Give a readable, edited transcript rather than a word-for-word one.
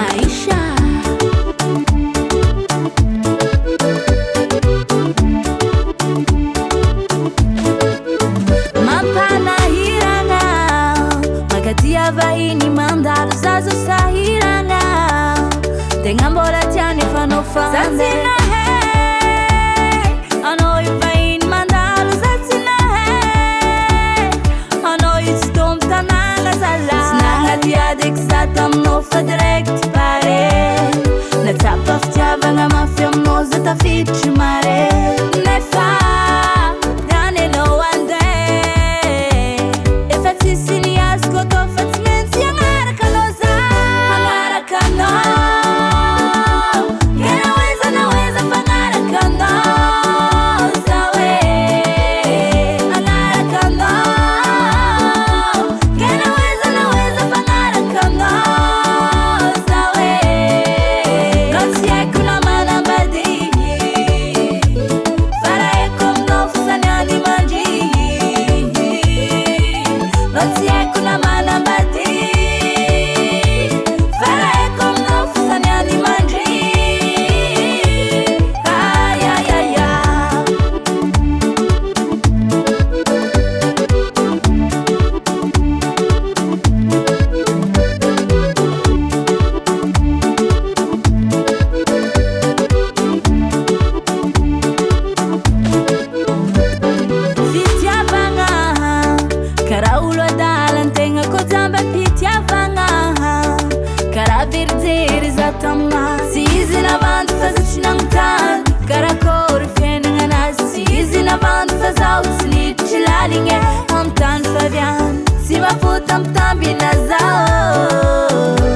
AYCHA. Mampana hirana magadia vahiny mandalo zazo sahirana tegna mbola tiany efa nofande anao io vahiny mandalo zatsina anao io tsy tombo tanàna zala tsy nagnatiady eky za taminao fa direct pare natsapa fitiavagna mafy aminao za tafiditry mare nefa tianenao andeha efa tsisy ny azoko atao fa tsy maintsy hagnaraka anao za hagnaraka anao kena naweza fagnaraka anao za hoe hagnaraka anao kena naweza fagnaraka anao za hoe non tsy haiko na manambadihy faraheko aminao fosaniany mandrihy non tsy haiko na manambadihy faraheko aminao fosaniany mandrihy ayayaya fitiavagna karaha olo adalan-tegna koa jamba mpitiavagna karaha verijery za tamina tsy izy navandy fa za tsy nagnotany karakory fiainagna anazy tsy izy navandy fa zaho tsy niditry laligny amy tany faviany tsy mahavota amy tambina zao